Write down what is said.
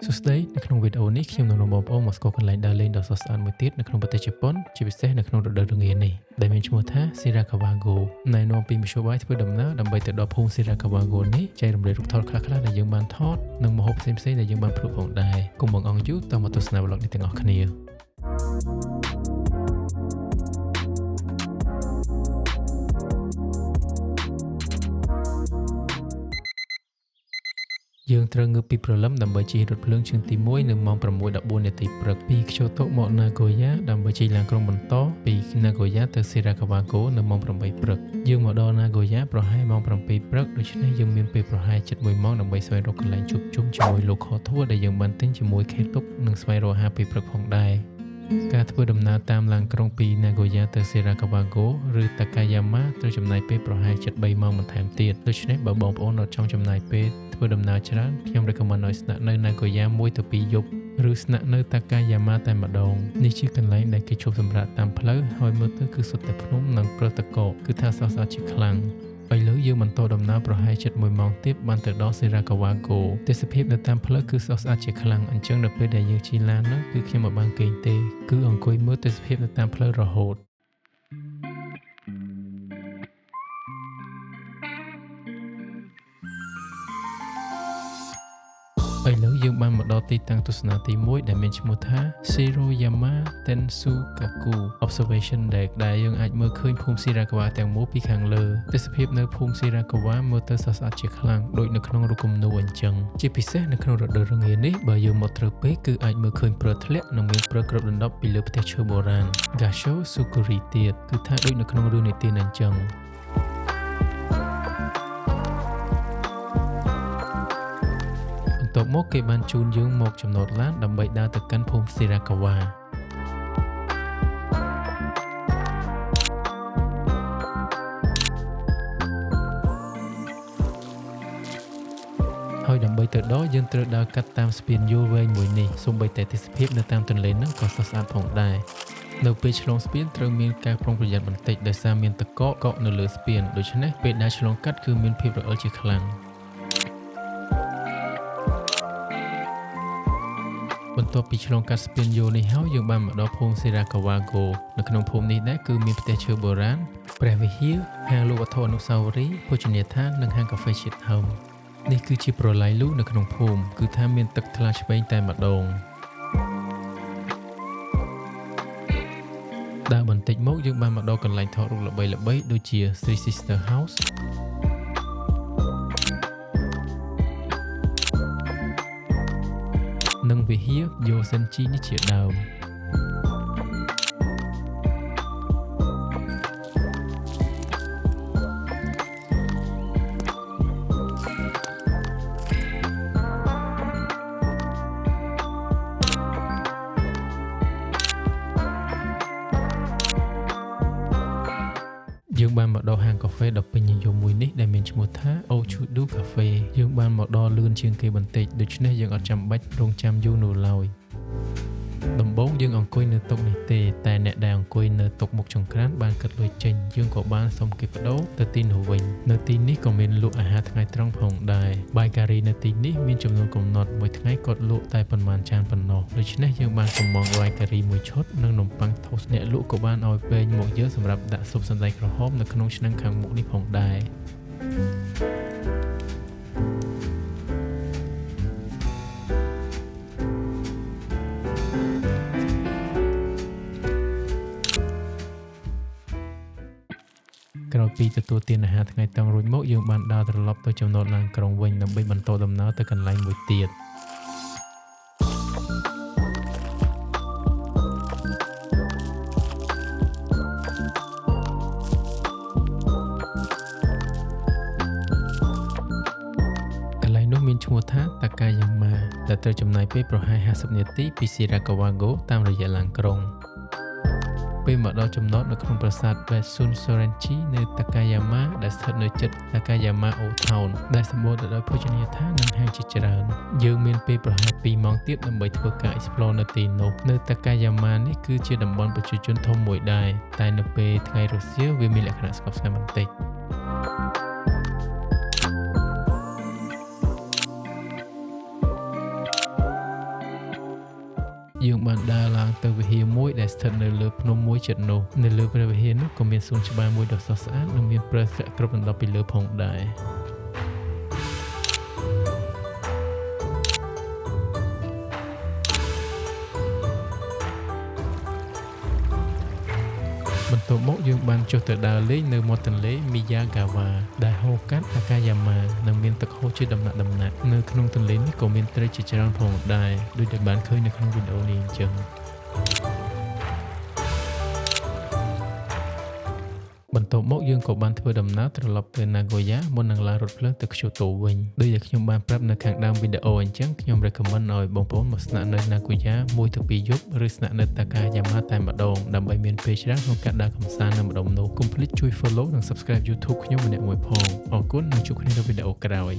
សួស្តីនៅក្នុងវីដេអូនេះខ្ញុំនឹងនាំបងប្អូនមកស្គាល់កន្លែងដើរលេងដ៏ស្រស់ស្អាតមួយទៀតនៅក្នុងប្រទេសជប៉ុនជាពិសេសនៅក្នុងរដូវរងានេះដែលមានឈ្មោះថា Shirakawa-go ណែនាំពីមធ្យោបាយធ្វើដំណើរដើម្បីទៅដល់ភូមិ Shirakawa-go នេះចែករំលែករូបថតខ្លះៗដែលយើងបានថតនិងម្ហូបផ្សេងៗដែលយើងបានភ្លក់ផងដែរកុំបង្អង់យូរតមកទស្សនា vlog នេះទាំងអស់គ្នាយើងត្រូវងើបពីព្រលឹមដើម្បីជិះរថភ្លើងជើងទី1នៅម៉ោង 6:14 នាទីព្រឹកពីក្យូតូមក Nagoya ដើម្បីជិះឡានក្រុងបន្តពី Nagoya ទៅ Shirakawa-go នៅម៉ោង 8 ព្រឹកយើងមកដល់ Nagoya ប្រហែលម៉ោង 7 ព្រឹកដូច្នេះយើងមានពេលប្រហែល 1 ម៉ោងដើម្បីស្វែងរកកន្លែងជួបជុំជាមួយ local tour ដែលយើងបានទិញជាមួយ K-Tuk និងស្វែងរកអាហារពេលព្រឹកផងដែរការធ្វើដំណើរតាមឡានក្រុងពី Nagoya ទៅ Shirakawa-go ឬ Takayama ត្រូវចំណាយពេលប្រហែល 3 ម៉ោងបន្ថែមទៀតដូច្នេះបើបងប្អូនចង់ចំណាយពេលធ្វើដំណើរច្រើនខ្ញុំ recommend ឲ្យស្នាក់នៅ Nagoya 1 ទៅ 2 យប់ឬស្នាក់នៅ Takayama តែម្ដងនេះជាកន្លែងដែលគេឈប់សម្រាកតាមផ្លូវហើយមើលទៅគឺសុទ្ធតែភ្នំនិងព្រឹត្តិការណ៍គឺថាស្រស់ស្អាតជាខ្លាំងឥឡូវយើងបន្តដំណើរប្រហែល 1 ម៉ោងទៀតបានទៅដល់ Shirakawa-go ទេសភាពនៅតាមផ្លូវគឺស្រស់ស្អាតជាខ្លាំងអញ្ចឹងនៅពេលដែលយើងជិះឡាននោះគឺខ្ញុំមិនបានគេងទេគឺអង្គុយមើលទេសភាពនៅតាមផ្លូវរហូតឥឡូវយើងបានមកដល់ទីតាំងទស្សនាទី1ដែលមានឈ្មោះថា Shiroyama Tensukaku Observation Deck ដែលយើងអាចមើលឃើញភូមិ Shirakawa ទាំងមូលពីខាងលើទេសភាពនៅភូមិ Shirakawa មើលទៅស្រស់ស្អាតជាខ្លាំងដូចនៅក្នុងរូបគំនូរអញ្ចឹងជាពិសេសនៅក្នុងរដូវរងានេះបើយើងមកត្រូវពេកគឺអាចមើលឃើញព្រឺធ្លាក់និងមានព្រឺគ្របដណ្ដប់ពីលើផ្ទះឈើបុរាណ Gasho Sukuri ទៀតគឺថាដូចនៅក្នុងរឿងនិទានអញ្ចឹងបន្ទាប់មកគេបានជូនយើងមកចំណតឡានដើម្បីដើរទៅកាន់ភូមិ Shirakawa ហើយដើម្បីទៅដល់យើងត្រូវដើរកាត់តាមស្ពានយួរវែងមួយនេះសូម្បីតែទេសភាពនៅតាមទន្លេនឹងក៏ស្រស់ស្អាតផងដែរនៅពេលឆ្លងស្ពានត្រូវមានការប្រុងប្រយ័ត្នបន្តិចដោយសារមានទឹកកកនៅលើស្ពានដូច្នេះពេលដើរឆ្លងកាត់គឺមានភាពរអិលជាខ្លាំងបន្ទាប់ពីឆ្លងកាត់ស្ពានយួរនេះហើយយើងបានមកដល់ភូមិ Shirakawa-go នៅក្នុងភូមិនេះដែរគឺមានផ្ទះឈើបុរាណព្រះវិហារហាងលក់វត្ថុអនុស្សាវរីយ៍ភោជនីយដ្ឋាននិងហាងកាហ្វេជាតិហឹមនេះគឺជាប្រឡាយលូនៅក្នុងភូមិគឺថាមានទឹកថ្លាឆ្វេងតែម្ដងដើរបន្តិចមកយើងបានមកដល់កន្លែងថតរូបល្បីៗដូចជា Three Sister Houseនិងវិហារ Yosenji នេះជាដើមយើងបានមកដល់ហាងកាហ្វេដ៏ពេញនិយមមួយនេះដែលមានឈ្មោះថា Ochudu Cafe យើងបានមកដល់លឿនជាងគេបន្តិចដូច្នេះយើងអត់ចាំបាច់រង់ចាំយូរនោះឡើយដំបូងយើងអង្គុយនៅតុនេះទេតែអ្នកដែលអង្គុយនៅតុមុខចង្ក្រានបានគិតលុយចេញយើងក៏បានសុំគេបដូរទៅទីនោះវិញនៅទីនេះក៏មានលក់អាហារថ្ងៃត្រង់ផងដែរបាយការីនៅទីនេះមានចំនួនកំណត់មួយថ្ងៃគាត់លក់តែប៉ុន្មានចានប៉ុណ្ណោះដូច្នេះយើងបានកំងបាយការីមួយឈុតនិងនំប៉័ងថូសអ្នកលក់ក៏បានឲ្យពេញមកយើងសម្រាប់ដាក់ស៊ុបសណ្តែកក្រហមនៅក្នុងឆ្នាំងខាងមុខនេះផងដែរក្រោយពីទទួលទានអាហារថ្ងៃត្រង់រួចមកយើងបានដើរត្រឡប់ទៅចំណតឡានក្រុងវិញដើម្បីបន្តដំណើរទៅកន្លែងមួយទៀតកន្លែងនោះមានឈ្មោះថា Takayama ដែលត្រូវចំណាយពេលប្រហែល 50 នាទីពី Shirakawa-go តាមរយៈឡានក្រុងពេលមកដល់ចំណតនៅក្នុងប្រាសាទ Betsun Sorenchi នៅ Takayama ដែលស្ថិតនៅជិត Takayama Old Town ដែលសម្បូរទៅដោយភោជនីយដ្ឋាននិងហាងជាច្រើនយើងមានពេលប្រហែល 2 ម៉ោងទៀតដើម្បីធ្វើការ explore នៅទីនោះនៅ Takayama នេះគឺជាតំបន់ប្រជាជនធំមួយដែរតែនៅពេលថ្ងៃរសៀលវាមានលក្ខណៈស្ងប់ស្ងាត់បន្តិច យើងបានដើរឡើងទៅវិហារមួយដែលស្ថិតនៅលើភ្នំមួយជិតនោះនៅលើព្រះវិហារនោះក៏មានសួនច្បារមួយដ៏ស្រស់ស្អាតនិងមានព្រៃស្រាក់គ្រប់ដណ្ដប់ពីលើផងដែរបន្ទាប់មកយើងបានចុះទៅដើរលេងនៅមាត់ទន្លេមីយ៉ាហ្គាវ៉ាដែលហូរកាត់អាកាយ៉ាម៉ានិងមានទឹកហូរជាដំណាក់ៗនៅក្នុងទន្លេនេះក៏មានត្រីជាច្រើនផងដែរដូចដែលបានឃើញនៅក្នុងវីដេអូនេះអញ្ចឹងបន្ទាប់មកយើងក៏បានធ្វើដំណើរត្រឡប់ទៅ Nagoya មុននឹងឡើងរថភ្លើងទៅ Kyoto វិញដូចដែលខ្ញុំបានប្រាប់នៅខាងដើមវីដេអូអញ្ចឹងខ្ញុំ recommend ឲ្យបងប្អូនមកស្នាក់នៅ Nagoya 1 ទៅ 2 យប់ឬស្នាក់នៅ Takayama តែម្ដងដើម្បីមានពេលច្រើនក្នុងការដើរកម្សាន្តនៅម្ដុំនោះកុំភ្លេចជួយ follow និង subscribe YouTube ខ្ញុំម្នាក់មួយផងអរគុណនិងជួបគ្នានៅវីដេអូក្រោយ